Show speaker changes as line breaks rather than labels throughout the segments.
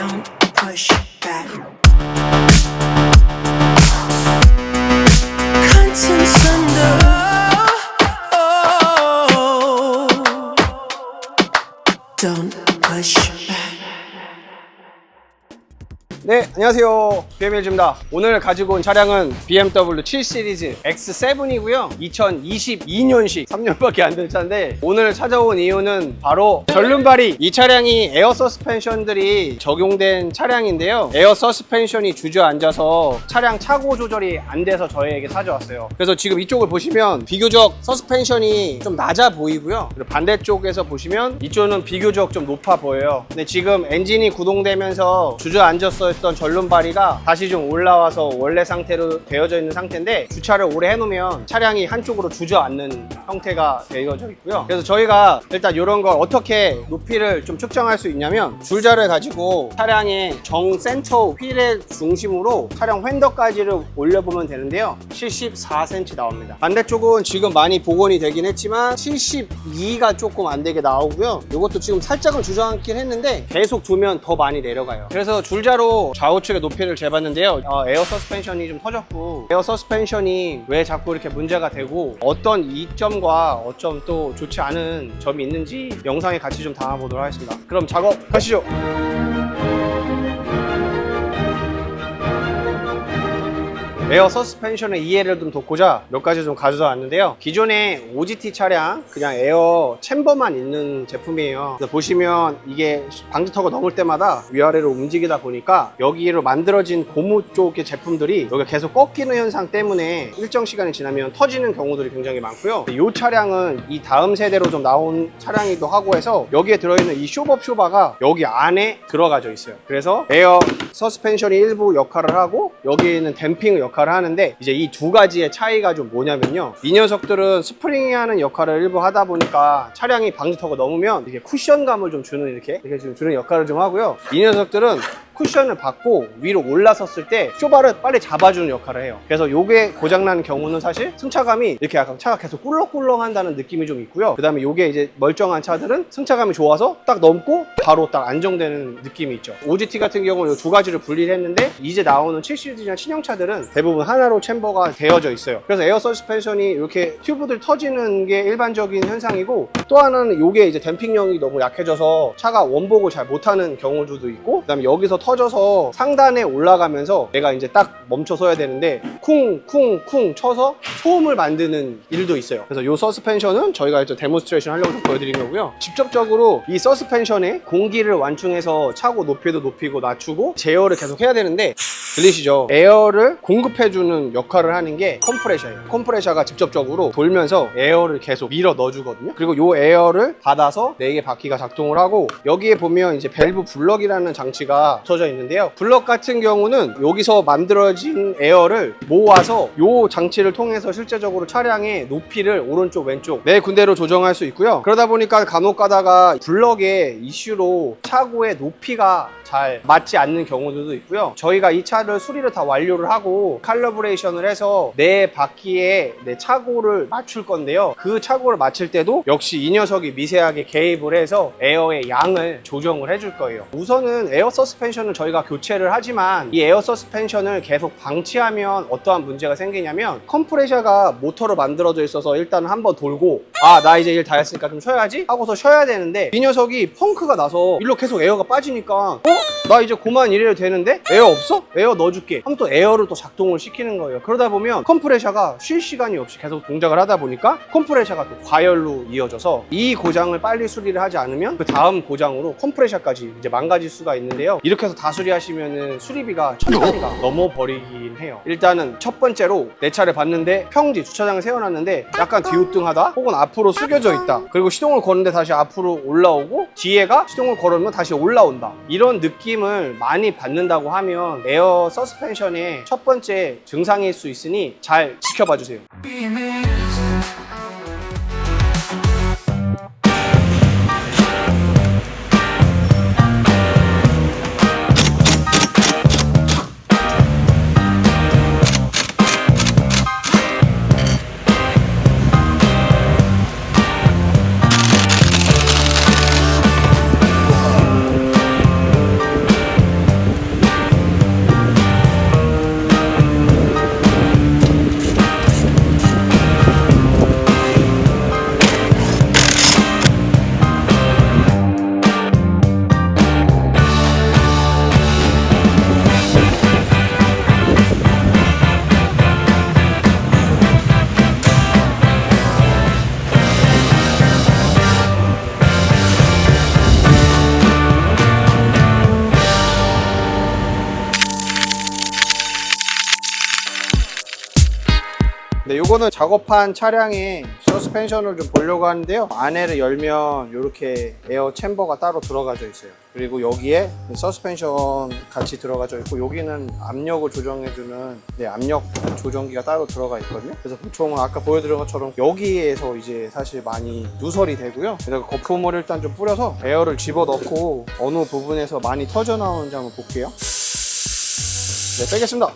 Don't push back. Contents under. Don't push back.
네, 안녕하세요. BMLG입니다. 오늘 가지고 온 차량은 BMW 7 시리즈 X7이고요. 2022년식 3년밖에 안 된 차인데 오늘 찾아온 이유는 바로 전륜발이 이 차량이 에어 서스펜션들이 적용된 차량인데요. 에어 서스펜션이 주저앉아서 차량 차고 조절이 안 돼서 저희에게 사줘왔어요. 그래서 지금 이쪽을 보시면 비교적 서스펜션이 좀 낮아 보이고요. 그리고 반대쪽에서 보시면 이쪽은 비교적 좀 높아 보여요. 근데 지금 엔진이 구동되면서 주저앉았어요. 했던 전륜바리가 다시 좀 올라와서 원래 상태로 되어져 있는 상태인데 주차를 오래 해놓으면 차량이 한쪽으로 주저앉는 형태가 되어져 있고요. 그래서 저희가 일단 이런 걸 어떻게 높이를 좀 측정할 수 있냐면 줄자를 가지고 차량의 정센터 휠의 중심으로 차량 휀더까지를 올려보면 되는데요. 74cm 나옵니다. 반대쪽은 지금 많이 복원이 되긴 했지만 72가 조금 안 되게 나오고요. 이것도 지금 살짝은 주저앉긴 했는데 계속 두면 더 많이 내려가요. 그래서 줄자로 좌우측의 높이를 재봤는데요. 에어 서스펜션이 좀 터졌고 에어 서스펜션이 왜 자꾸 이렇게 문제가 되고 어떤 이점과 어쩜 또 좋지 않은 점이 있는지 영상에 같이 좀 담아보도록 하겠습니다. 그럼 작업 가시죠. 에어 서스펜션의 이해를 좀 돕고자 몇 가지 좀 가져다 왔는데요. 기존의 OGT 차량 그냥 에어 챔버만 있는 제품이에요. 그래서 보시면 이게 방지턱을 넘을 때마다 위아래로 움직이다 보니까 여기로 만들어진 고무 쪽의 제품들이 여기가 계속 꺾이는 현상 때문에 일정 시간이 지나면 터지는 경우들이 굉장히 많고요. 이 차량은 이 다음 세대로 좀 나온 차량이기도 하고 해서 여기에 들어있는 이 쇼버가 여기 안에 들어가져 있어요. 그래서 에어 서스펜션이 일부 역할을 하고 여기에 있는 댐핑 역할을 하는데 이제 이 두 가지의 차이가 좀 뭐냐면요. 이 녀석들은 스프링이 하는 역할을 일부 하다 보니까 차량이 방지턱을 넘으면 이게 쿠션감을 좀 주는 이렇게 좀 주는 역할을 좀 하고요. 이 녀석들은 쿠션을 받고 위로 올라섰을 때 쇼바를 빨리 잡아주는 역할을 해요. 그래서 요게 고장나는 경우는 사실 승차감이 이렇게 약간 차가 계속 꿀렁꿀렁 한다는 느낌이 좀 있고요. 그 다음에 요게 이제 멀쩡한 차들은 승차감이 좋아서 딱 넘고 바로 딱 안정되는 느낌이 있죠. OGT 같은 경우는 이 두 가지를 분리를 했는데 이제 나오는 7 시리즈나 친형차들은 대부분 하나로 챔버가 되어져 있어요. 그래서 에어 서스펜션이 이렇게 튜브들 터지는 게 일반적인 현상이고 또 하나는 요게 이제 댐핑력이 너무 약해져서 차가 원복을 잘 못하는 경우들도 있고 그 다음에 여기서 터져서 상단에 올라가면서 내가 이제 딱 멈춰서야 되는데 쿵쿵쿵 쳐서 소음을 만드는 일도 있어요. 그래서 이 서스펜션은 저희가 이제 데모스트레이션 하려고 좀 보여드린 거고요. 직접적으로 이 서스펜션에 공기를 완충해서 차고 높이도 높이고 낮추고 제어를 계속 해야 되는데 들리시죠? 에어를 공급해주는 역할을 하는 게 컴프레셔예요. 컴프레셔가 직접적으로 돌면서 에어를 계속 밀어 넣어주거든요. 그리고 이 에어를 받아서 4개 바퀴가 작동을 하고 여기에 보면 이제 밸브 블럭이라는 장치가 붙어져 있는데요. 블럭 같은 경우는 여기서 만들어진 에어를 모아서 이 장치를 통해서 실제적으로 차량의 높이를 오른쪽 왼쪽 네 군데로 조정할 수 있고요. 그러다 보니까 간혹 가다가 블럭의 이슈로 차고의 높이가 잘 맞지 않는 경우들도 있고요. 저희가 이 차를 수리를 다 완료를 하고 칼러브레이션을 해서 내 바퀴에 내 차고를 맞출 건데요. 그 차고를 맞출 때도 역시 이 녀석이 미세하게 개입을 해서 에어의 양을 조정을 해줄 거예요. 우선은 에어 서스펜션을 저희가 교체를 하지만 이 에어 서스펜션을 계속 방치하면 어떠한 문제가 생기냐면 컴프레셔가 모터로 만들어져 있어서 일단 한번 돌고 나 이제 일 다 했으니까 좀 쉬어야지 하고서 쉬어야 되는데 이 녀석이 펑크가 나서 일로 계속 에어가 빠지니까 나 이제 그만 이래도 되는데 에어 없어? 에어 넣어줄게 하면 또 에어를 또 작동을 시키는 거예요. 그러다 보면 컴프레셔가 쉴 시간이 없이 계속 동작을 하다 보니까 컴프레셔가 또 과열로 이어져서 이 고장을 빨리 수리를 하지 않으면 그 다음 고장으로 컴프레셔까지 이제 망가질 수가 있는데요. 이렇게 해서 다 수리하시면은 수리비가 1,000원이가 넘어버리긴 해요. 일단은 첫 번째로 내 차를 봤는데 평지 주차장에 세워놨는데 약간 뒤우뚱하다 혹은 앞으로 숙여져 있다. 그리고 시동을 거는데 다시 앞으로 올라오고 뒤에가 시동을 걸으면 다시 올라온다. 이런 느낌을 많이 받는다고 하면 에어 서스펜션의 첫 번째 증상일 수 있으니 잘 지켜봐 주세요. 네, 요거는 작업한 차량의 서스펜션을 좀 보려고 하는데요. 안에를 열면 이렇게 에어 챔버가 따로 들어가져 있어요. 그리고 여기에 서스펜션 같이 들어가져 있고, 여기는 압력을 조정해주는 압력 조정기가 따로 들어가 있거든요. 그래서 보통 아까 보여드린 것처럼 여기에서 이제 사실 많이 누설이 되고요. 그래서 거품을 일단 좀 뿌려서 에어를 집어넣고 어느 부분에서 많이 터져 나오는지 한번 볼게요. 네, 빼겠습니다.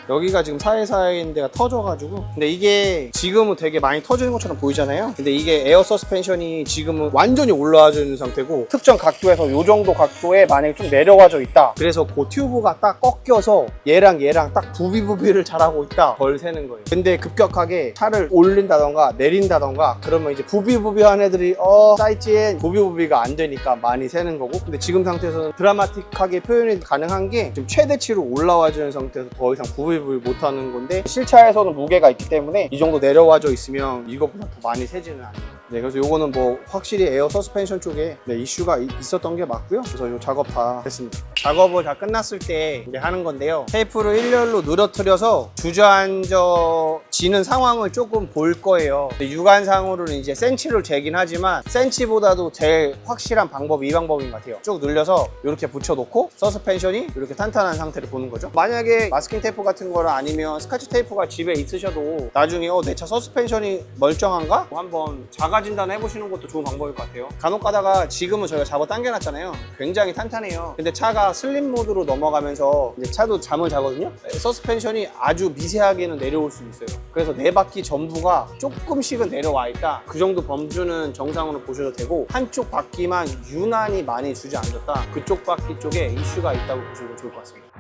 여기가 지금 사이사이인 데가 터져가지고, 근데 이게 지금은 되게 많이 터지는 것처럼 보이잖아요. 근데 이게 에어 서스펜션이 지금은 완전히 올라와져 있는 상태고, 특정 각도에서 이 정도 각도에 만약에 좀 내려와져 있다, 그래서 그 튜브가 딱 꺾여서 얘랑 딱 부비부비를 잘하고 있다, 덜 새는 거예요. 근데 급격하게 차를 올린다던가 내린다던가 그러면 이제 부비부비한 애들이 사이트엔 부비부비가 안 되니까 많이 새는 거고, 근데 지금 상태에서는 드라마틱하게 표현이 가능한 게 지금 최대치로 올라와주는 상태에서 더 이상 부비부비 못하는 건데, 실차에서는 무게가 있기 때문에 이 정도 내려와져 있으면 이것보다 더 많이 새지는 않아요. 네, 그래서 요거는 뭐 확실히 에어 서스펜션 쪽에 이슈가 있었던 게 맞고요. 그래서 요 작업 다 했습니다. 작업을 다 끝났을 때 이제 하는 건데요. 테이프를 일렬로 늘어뜨려서 주저앉아지는 상황을 조금 볼 거예요. 육안상으로는 이제 센치를 재긴 하지만 센치보다도 제일 확실한 방법이 이 방법인 것 같아요. 쭉 늘려서 이렇게 붙여놓고 서스펜션이 이렇게 탄탄한 상태를 보는 거죠. 만약에 마스킹 테이프 같은 거나 아니면 스카치 테이프가 집에 있으셔도 나중에 내 차 서스펜션이 멀쩡한가? 한번 자가진단 해보시는 것도 좋은 방법일 것 같아요. 간혹 가다가 지금은 저희가 잡아 당겨놨잖아요. 굉장히 탄탄해요. 근데 차가 슬립 모드로 넘어가면서 이제 차도 잠을 자거든요. 서스펜션이 아주 미세하게는 내려올 수 있어요. 그래서 네 바퀴 전부가 조금씩은 내려와 있다, 그 정도 범주는 정상으로 보셔도 되고, 한쪽 바퀴만 유난히 많이 주저앉았다, 그쪽 바퀴 쪽에 이슈가 있다고 보시면 좋을 것 같습니다.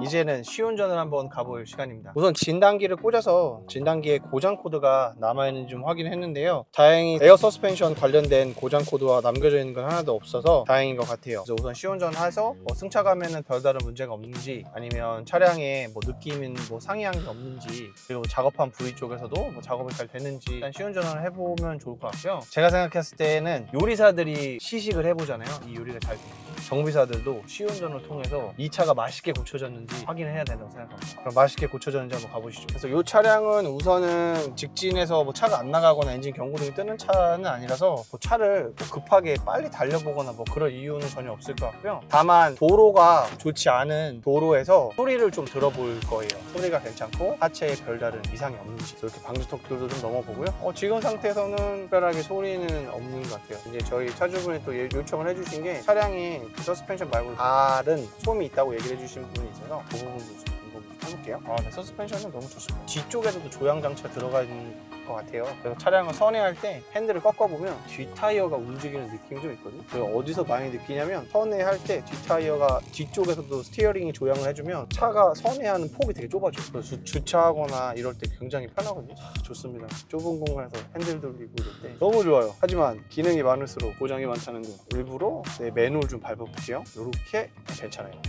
이제는 시운전을 한번 가볼 시간입니다. 우선 진단기를 꽂아서 진단기에 고장 코드가 남아있는지 좀 확인했는데요. 다행히 에어 서스펜션 관련된 고장 코드가 남겨져 있는 건 하나도 없어서 다행인 것 같아요. 그래서 우선 시운전 해서 승차감에는 별다른 문제가 없는지, 아니면 차량에 느낌인 상이한 게 없는지, 그리고 작업한 부위 쪽에서도 작업이 잘 되는지 일단 시운전을 해보면 좋을 것 같고요. 제가 생각했을 때는 요리사들이 시식을 해보잖아요. 이 요리가 잘 되는지. 정비사들도 시운전을 통해서 이 차가 맛있게 고쳐졌는지 확인해야 된다고 생각합니다. 그럼 맛있게 고쳐졌는지 한번 가보시죠. 그래서 이 차량은 우선은 직진해서 차가 안 나가거나 엔진 경고등이 뜨는 차는 아니라서 차를 급하게 빨리 달려보거나 그럴 이유는 전혀 없을 것 같고요. 다만 도로가 좋지 않은 도로에서 소리를 좀 들어볼 거예요. 소리가 괜찮고 하체에 별다른 이상이 없는지, 이렇게 방지턱들도 좀 넘어보고요. 지금 상태에서는 특별하게 소리는 없는 것 같아요. 이제 저희 차주분이 또 요청을 해주신 게, 차량이 그 서스펜션 말고 다른 소음이 있다고 얘기를 해주신 부분이 있어서 그 부분도 좀 해볼게요. 네, 서스펜션은 너무 좋습니다. 뒤쪽에서도 조향 장치가 들어가 있는 것 같아요. 그래서 차량을 선회할 때 핸들을 꺾어보면 뒷 타이어가 움직이는 느낌이 좀 있거든요. 그래서 어디서 많이 느끼냐면, 선회할 때 뒷 타이어가 뒤쪽에서도 스티어링이 조향을 해주면 차가 선회하는 폭이 되게 좁아져요. 그래서 주차하거나 이럴 때 굉장히 편하거든요. 좋습니다. 좁은 공간에서 핸들 돌리고 이럴 때 너무 좋아요. 하지만 기능이 많을수록 고장이 많다는 거, 일부러 매누얼 좀 밟아볼게요. 이렇게 괜찮아요.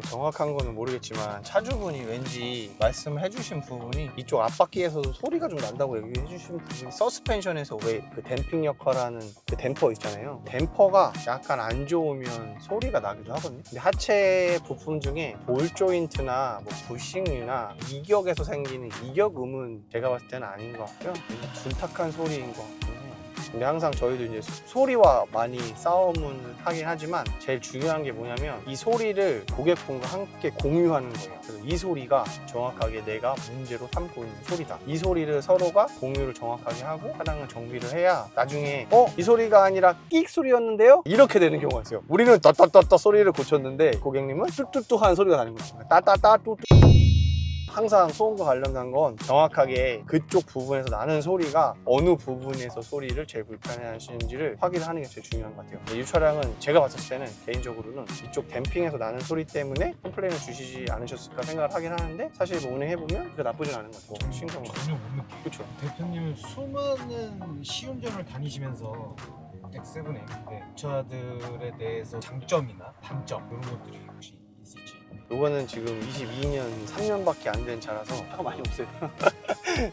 정확한 거는 모르겠지만 차주분이 왠지 말씀해주신 부분이 이쪽 앞바퀴에서도 소리가 좀 난다고 얘기해주신 부분이, 서스펜션에서 왜 그 댐핑 역할하는 그 댐퍼 있잖아요. 댐퍼가 약간 안 좋으면 소리가 나기도 하거든요. 근데 하체 부품 중에 볼 조인트나 부싱이나 이격에서 생기는 이격음은 제가 봤을 때는 아닌 것 같고요. 둔탁한 소리인 것 같고요. 근데 항상 저희도 이제 소리와 많이 싸움을 하긴 하지만, 제일 중요한 게 뭐냐면 이 소리를 고객분과 함께 공유하는 거예요. 그래서 이 소리가 정확하게 내가 문제로 삼고 있는 소리다, 이 소리를 서로가 공유를 정확하게 하고 차량을 정비를 해야 나중에 이 소리가 아니라 끽 소리였는데요? 이렇게 되는 경우가 있어요. 우리는 따따따따 소리를 고쳤는데 고객님은 뚜뚜뚜 하는 소리가 나는 거죠. 따따따 뚜뚜. 항상 소음과 관련된 건 정확하게 그쪽 부분에서 나는 소리가 어느 부분에서 소리를 제일 불편해하시는지를 확인하는 게 제일 중요한 것 같아요. 이 차량은 제가 봤을 때는 개인적으로는 이쪽 댐핑에서 나는 소리 때문에 컴플레인을 주시지 않으셨을까 생각을 하긴 하는데, 사실 운행해보면 그게 나쁘진 않은 것 같고 신경
전혀 못 느껴요.
그렇죠.
대표님 수많은 시운전을 다니시면서 X7M인데 주차들에 대해서 장점이나 단점 이런 것들이 혹시 있을지?
요거는 지금 22년 3년밖에 안 된 차라서 차가 많이 없어요.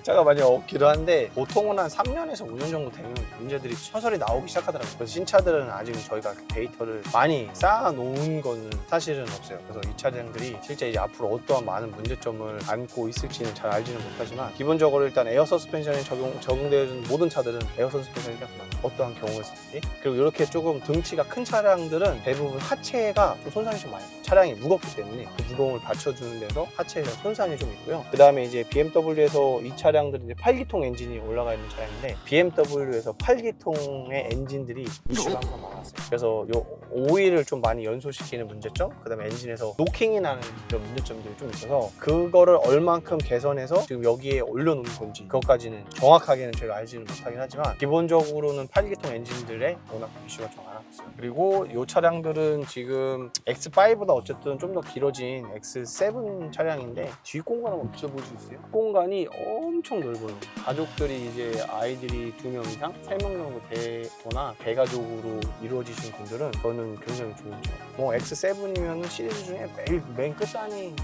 차가 많이 없기도 한데 보통은 한 3년에서 5년 정도 되면 문제들이 서서히 나오기 시작하더라고요. 그래서 신차들은 아직 저희가 데이터를 많이 쌓아놓은 거는 사실은 없어요. 그래서 이 차량들이 실제 이제 앞으로 어떠한 많은 문제점을 안고 있을지는 잘 알지는 못하지만 기본적으로 일단 에어 서스펜션이 적용되어 있는 모든 차들은 에어 서스펜션이 어떠한 경우였을지, 그리고 이렇게 조금 등치가 큰 차량들은 대부분 하체가 좀 손상이 좀 많이 돼요. 차량이 무겁기 때문에 그 무거움을 받쳐주는 데서 하체에 손상이 좀 있고요. 그 다음에 이제 BMW에서 이 차량들이 이제 8기통 엔진이 올라가 있는 차량인데 BMW에서 8기통의 엔진들이 이슈가 항상 많았어요. 그래서 요 오일을 좀 많이 연소시키는 문제점, 그 다음에 엔진에서 노킹이 나는 그런 문제점들이 좀 있어서 그거를 얼만큼 개선해서 지금 여기에 올려놓는 건지 그것까지는 정확하게는 제가 알지는 못하긴 하지만 기본적으로는 8기통 엔진들의 워낙 이슈가 좀 많았어요. 그리고 이 차량들은 지금 X5보다 어쨌든 좀 더 길어진 X7 차량인데 뒷공간 한번 비춰볼 수 있어요? 뒷공간이 엄청 넓어요. 가족들이 이제 아이들이 2명 이상, 3명 정도 되거나 대가족으로 이루어지신 분들은 저는 굉장히 좋은 차. 뭐 X7이면 시리즈 중에 맨 끝단이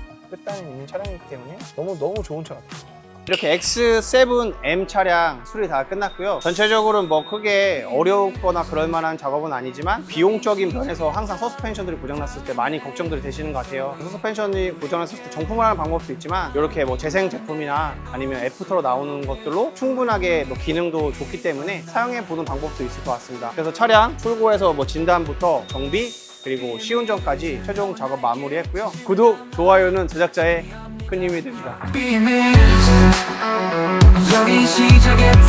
있는 차량이기 때문에 너무 좋은 차 같아요. 이렇게 X7M 차량 수리 다 끝났고요. 전체적으로는 뭐 크게 어렵거나 그럴 만한 작업은 아니지만 비용적인 면에서 항상 서스펜션들이 고장났을 때 많이 걱정들이 되시는 것 같아요. 서스펜션이 고장났을 때 정품을 하는 방법도 있지만 이렇게 뭐 재생 제품이나 아니면 애프터로 나오는 것들로 충분하게 뭐 기능도 좋기 때문에 사용해 보는 방법도 있을 것 같습니다. 그래서 차량 출고해서 뭐 진단부터 정비 그리고 시운전까지 최종 작업 마무리했고요. 구독, 좋아요는 제작자의 큰 힘이 됩니다.
여기 시작했다.